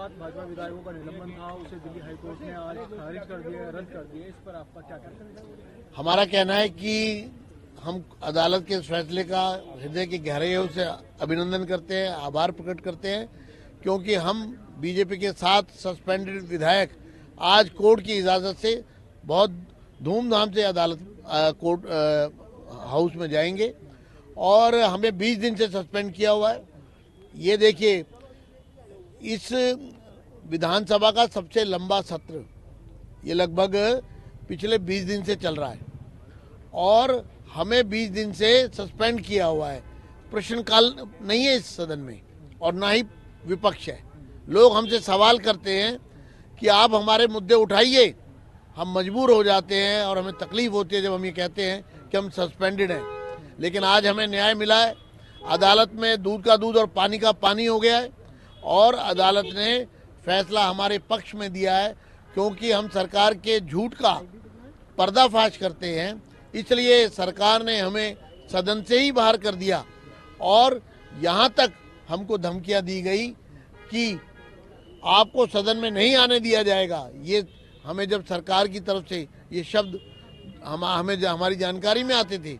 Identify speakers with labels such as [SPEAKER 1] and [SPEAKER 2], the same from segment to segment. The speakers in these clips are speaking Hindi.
[SPEAKER 1] सात भाजपा विधायकों का निलंबन था, उसे दिल्ली हाईकोर्ट ने आज खारिज कर दिया, रद्द कर दिया। इस पर आपका क्या कहना है?
[SPEAKER 2] हमारा कहना है कि हम अदालत के इस फैसले का हृदय की गहराइयों से अभिनंदन करते हैं, आभार प्रकट करते हैं, क्योंकि हम बीजेपी के 7 सस्पेंडेड विधायक आज कोर्ट की इजाजत से बहुत धूमधाम से अदालत कोर्ट हाउस में जाएंगे और हमें 20 दिन से सस्पेंड किया हुआ है। ये देखिए, इस विधानसभा का सबसे लंबा सत्र ये लगभग पिछले 20 दिन से चल रहा है और हमें 20 दिन से सस्पेंड किया हुआ है। प्रश्नकाल नहीं है इस सदन में और ना ही विपक्ष है। लोग हमसे सवाल करते हैं कि आप हमारे मुद्दे उठाइए, हम मजबूर हो जाते हैं और हमें तकलीफ होती है जब हम ये कहते हैं कि हम सस्पेंडेड हैं। लेकिन आज हमें न्याय मिला है, अदालत में दूध का दूध और पानी का पानी हो गया है और अदालत ने फैसला हमारे पक्ष में दिया है, क्योंकि हम सरकार के झूठ का पर्दाफाश करते हैं, इसलिए सरकार ने हमें सदन से ही बाहर कर दिया और यहाँ तक हमको धमकियाँ दी गई कि आपको सदन में नहीं आने दिया जाएगा। ये हमें जब सरकार की तरफ से ये शब्द हमें हमारी जानकारी में आते थे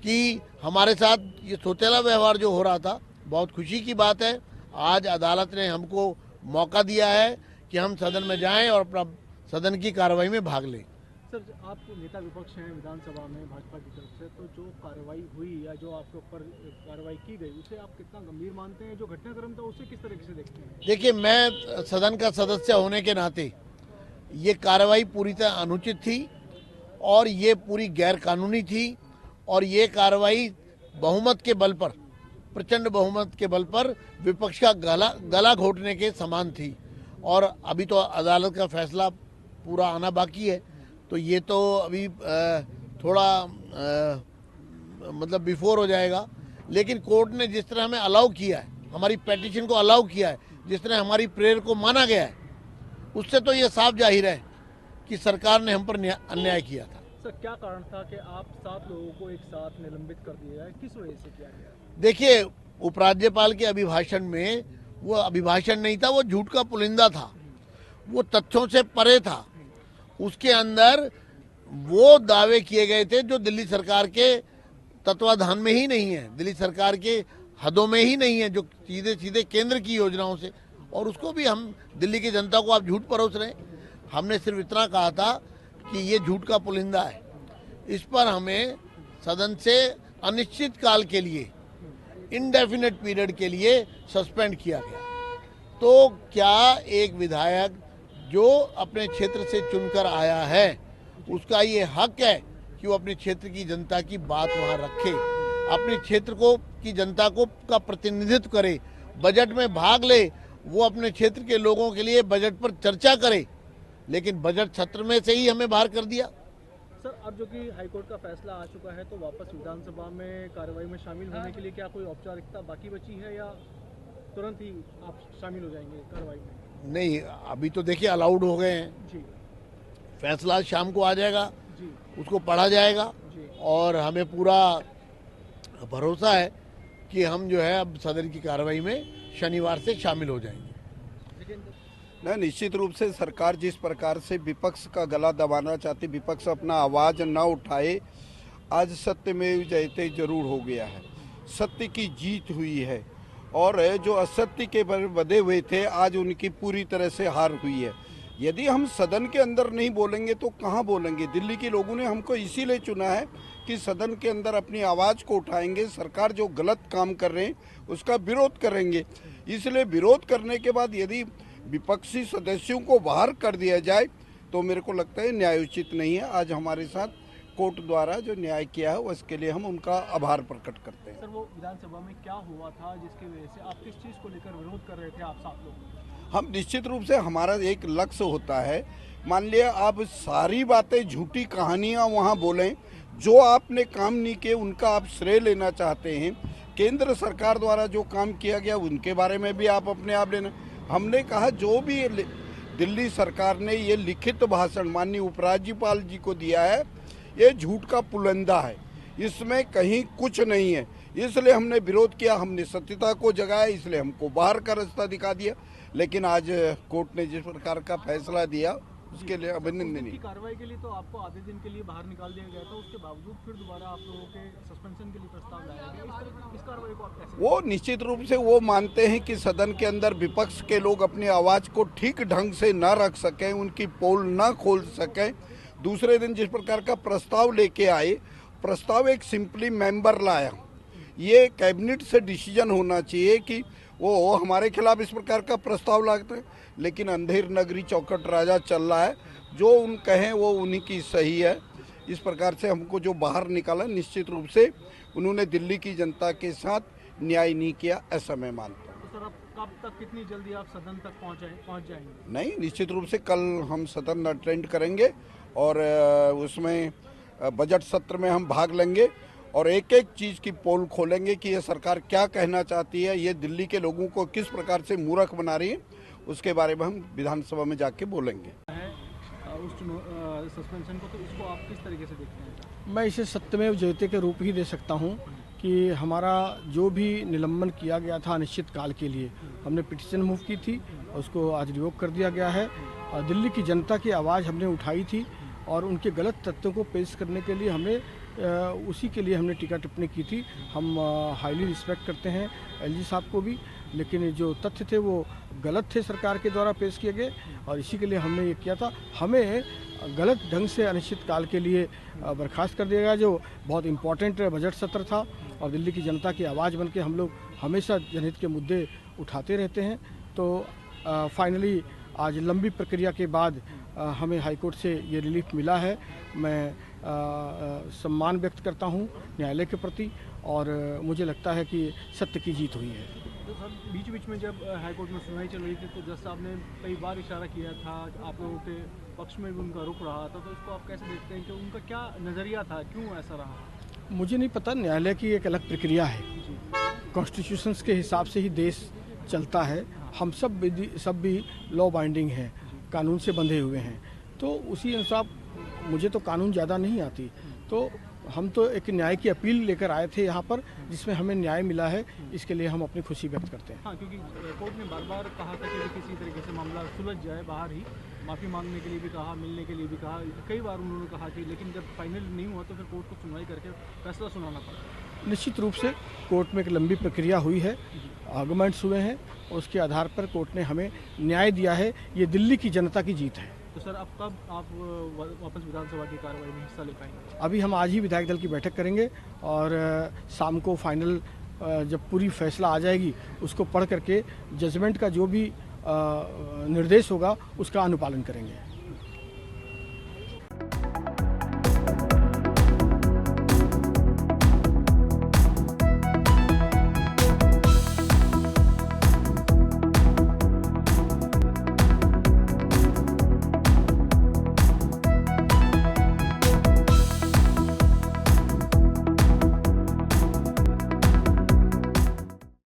[SPEAKER 2] कि हमारे साथ ये सौतेला व्यवहार जो हो रहा था, बहुत खुशी की बात है। आज अदालत ने हमको मौका दिया है कि हम सदन में जाएं और अपना सदन की कार्रवाई में भाग लें।
[SPEAKER 1] सर, आप नेता विपक्ष हैं विधानसभा में भाजपा की तरफ से, तो जो कार्रवाई हुई या जो आपके ऊपर कार्रवाई की गई उसे आप कितना गंभीर मानते हैं? जो घटनाक्रम था उसे किस तरीके से देखते हैं?
[SPEAKER 2] देखिए, मैं सदन का सदस्य होने के नाते ये कार्रवाई पूरी तरह अनुचित थी और ये पूरी गैर कानूनी थी और ये कार्रवाई बहुमत के बल पर, प्रचंड बहुमत के बल पर विपक्ष का गला घोटने के समान थी। और अभी तो अदालत का फैसला पूरा आना बाकी है, तो ये तो अभी थोड़ा मतलब बिफोर हो जाएगा। लेकिन कोर्ट ने जिस तरह हमें अलाउ किया है, हमारी पेटिशन को अलाउ किया है, जिस तरह हमारी प्रेयर को माना गया है, उससे तो ये साफ जाहिर है कि सरकार ने हम पर अन्याय किया था।
[SPEAKER 1] सर, क्या कारण था कि आप 7 लोगों को एक साथ निलंबित कर दिया है? किस वजह से किया गया?
[SPEAKER 2] देखिए, उपराज्यपाल के अभिभाषण में वो अभिभाषण नहीं था, वो झूठ का पुलिंदा था, वो तथ्यों से परे था। उसके अंदर वो दावे किए गए थे जो दिल्ली सरकार के तत्वाधान में ही नहीं है, दिल्ली सरकार के हदों में ही नहीं है, जो सीधे सीधे केंद्र की योजनाओं से, और उसको भी हम दिल्ली की जनता को आप झूठ परोस रहे हैं। हमने सिर्फ इतना कहा था कि ये झूठ का पुलिंदा है। इस पर हमें सदन से अनिश्चित काल के लिए, इंडेफिनेट पीरियड के लिए सस्पेंड किया गया। तो क्या एक विधायक जो अपने क्षेत्र से चुनकर आया है, उसका ये हक है कि वो अपने क्षेत्र की जनता की बात वहाँ रखे, अपने क्षेत्र को की जनता को का प्रतिनिधित्व करे, बजट में भाग ले, वो अपने क्षेत्र के लोगों के लिए बजट पर चर्चा करे, लेकिन बजट सत्र में से ही हमें बाहर कर दिया।
[SPEAKER 1] सर, अब जो कि हाईकोर्ट का फैसला आ चुका है, तो वापस विधानसभा में कार्रवाई में शामिल होने के लिए क्या कोई औपचारिकता बाकी बची है या तुरंत ही आप शामिल हो जाएंगे कार्रवाई में?
[SPEAKER 2] नहीं, अभी तो देखिए अलाउड हो गए हैं
[SPEAKER 1] जी।
[SPEAKER 2] फैसला शाम को आ जाएगा
[SPEAKER 1] जी।
[SPEAKER 2] उसको पढ़ा जाएगा
[SPEAKER 1] जी।
[SPEAKER 2] और हमें पूरा भरोसा है कि हम जो है अब सदन की कार्रवाई में शनिवार से शामिल हो जाएंगे।
[SPEAKER 3] नहीं, निश्चित रूप से सरकार जिस प्रकार से विपक्ष का गला दबाना चाहती, विपक्ष अपना आवाज़ न उठाए, आज सत्यमेव जयते जरूर हो गया है। सत्य की जीत हुई है और जो असत्य के बधे हुए थे आज उनकी पूरी तरह से हार हुई है। यदि हम सदन के अंदर नहीं बोलेंगे तो कहाँ बोलेंगे? दिल्ली के लोगों ने हमको इसीलिए चुना है कि सदन के अंदर अपनी आवाज़ को उठाएंगे, सरकार जो गलत काम कर रहे हैं उसका विरोध करेंगे। इसलिए विरोध करने के बाद यदि विपक्षी सदस्यों को बाहर कर दिया जाए तो मेरे को लगता है न्यायोचित नहीं है। आज हमारे साथ कोर्ट द्वारा जो न्याय किया है उसके लिए हम उनका आभार प्रकट करते हैं।
[SPEAKER 1] सर, वो विधानसभा में क्या हुआ था जिसकी वजह से आप किस चीज़ को लेकर विरोध कर रहे थे आप 7 लोग?
[SPEAKER 3] हम निश्चित रूप से हमारा एक लक्ष्य होता है, मान लिया आप सारी बातें झूठी कहानियां वहां बोलें, जो आपने काम नहीं किए उनका आप श्रेय लेना चाहते हैं, केंद्र सरकार द्वारा जो काम किया गया उनके बारे में भी आप अपने आप लेना। हमने कहा जो भी दिल्ली सरकार ने ये लिखित भाषण माननीय उपराज्यपाल जी को दिया है, ये झूठ का पुलंदा है, इसमें कहीं कुछ नहीं है। इसलिए हमने विरोध किया, हमने सत्यता को जगाया, इसलिए हमको बाहर का रास्ता दिखा दिया। लेकिन आज कोर्ट ने जिस प्रकार का फैसला दिया उसके लिए अभिनंदनीय।
[SPEAKER 1] की कार्रवाई के लिए तो आपको आधे दिन के लिए बाहर निकाल दिया गया था, उसके बावजूद फिर दोबारा आप लोगों के सस्पेंशन के लिए प्रस्ताव लाया गया। इस कार्रवाई को आप कैसे?
[SPEAKER 3] वो निश्चित रूप से वो मानते हैं कि सदन के अंदर विपक्ष के लोग अपनी आवाज को ठीक ढंग से न रख सकें, उनकी पोल न खोल सकें। दूसरे दिन जिस प्रकार का प्रस्ताव लेके आए, प्रस्ताव एक सिंपली मेंबर लाया। ये कैबिनेट से डिसीजन होना चाहिए कि वो हमारे खिलाफ इस प्रकार का प्रस्ताव लाते हैं, लेकिन अंधेर नगरी चौकट राजा चल रहा है, जो उन कहें वो उन्हीं की सही है। इस प्रकार से हमको जो बाहर निकाला, निश्चित रूप से उन्होंने दिल्ली की जनता के साथ न्याय नहीं किया, ऐसा मैं मानता हूँ।
[SPEAKER 1] तो सर, अब कब तक, कितनी जल्दी आप सदन तक पहुँच जाएंगे?
[SPEAKER 3] नहीं, निश्चित रूप से कल हम सदन अटेंड करेंगे और उसमें बजट सत्र में हम भाग लेंगे और एक एक चीज़ की पोल खोलेंगे कि ये सरकार क्या कहना चाहती है, ये दिल्ली के लोगों को किस प्रकार से मूर्ख बना रही है, उसके बारे में हम विधानसभा में जाके बोलेंगे।
[SPEAKER 1] उस सस्पेंशन को, तो इसको आप किस तरीके से देखते हैं?
[SPEAKER 4] मैं इसे सत्यमेव जयते के रूप ही दे सकता हूं कि हमारा जो भी निलंबन किया गया था अनिश्चित काल के लिए, हमने पिटीशन मूव की थी, उसको आज रिवोक कर दिया गया है। और दिल्ली की जनता की आवाज़ हमने उठाई थी और उनके गलत तथ्यों को पेश करने के लिए हमने उसी के लिए हमने टीका टिप्पणी की थी। हम हाईली रिस्पेक्ट करते हैं एलजी साहब को भी, लेकिन जो तथ्य थे वो गलत थे, सरकार के द्वारा पेश किए गए और इसी के लिए हमने ये किया था। हमें गलत ढंग से अनिश्चित काल के लिए बर्खास्त कर दिया गया, जो बहुत इम्पोर्टेंट बजट सत्र था और दिल्ली की जनता की आवाज़ बन के हम लोग हमेशा जनहित के मुद्दे उठाते रहते हैं। तो फाइनली आज लंबी प्रक्रिया के बाद हमें हाईकोर्ट से ये रिलीफ मिला है। मैं सम्मान व्यक्त करता हूँ न्यायालय के प्रति और मुझे लगता है कि सत्य की जीत हुई है।
[SPEAKER 1] तो सर, बीच बीच में जब हाईकोर्ट में सुनवाई चल रही थी तो जज साहब ने कई बार इशारा किया था, आप लोगों के पक्ष में भी उनका रुख रहा था, तो इसको आप कैसे देखते हैं कि उनका क्या नज़रिया था, क्यों ऐसा रहा?
[SPEAKER 4] मुझे नहीं पता, न्यायालय की एक अलग प्रक्रिया है, कॉन्स्टिट्यूशंस के हिसाब से ही देश चलता है। हम सब भी लॉ बाइंडिंग हैं, कानून से बंधे हुए हैं, तो उसी अनुसार मुझे तो कानून ज़्यादा नहीं आती, तो हम तो एक न्याय की अपील लेकर आए थे यहाँ पर, जिसमें हमें न्याय मिला है, इसके लिए हम अपनी खुशी व्यक्त करते हैं।
[SPEAKER 1] हाँ, क्योंकि कोर्ट ने बार बार कहा था कि किसी तरीके से मामला सुलझ जाए, बाहर ही माफ़ी मांगने के लिए भी कहा, मिलने के लिए भी कहा, कई बार उन्होंने कहा कि, लेकिन जब फाइनल नहीं हुआ तो फिर कोर्ट को सुनवाई करके फैसला सुनाना पड़ा।
[SPEAKER 4] निश्चित रूप से कोर्ट में एक लंबी प्रक्रिया हुई है, आर्गुमेंट्स हुए हैं और उसके आधार पर कोर्ट ने हमें न्याय दिया है। ये दिल्ली की जनता की जीत है।
[SPEAKER 1] तो सर, अब कब आप वापस विधानसभा की कार्रवाई में हिस्सा ले पाएंगे?
[SPEAKER 4] अभी हम आज ही विधायक दल की बैठक करेंगे और शाम को फाइनल जब पूरी फैसला आ जाएगी उसको पढ़ करके जजमेंट का जो भी निर्देश होगा उसका अनुपालन करेंगे।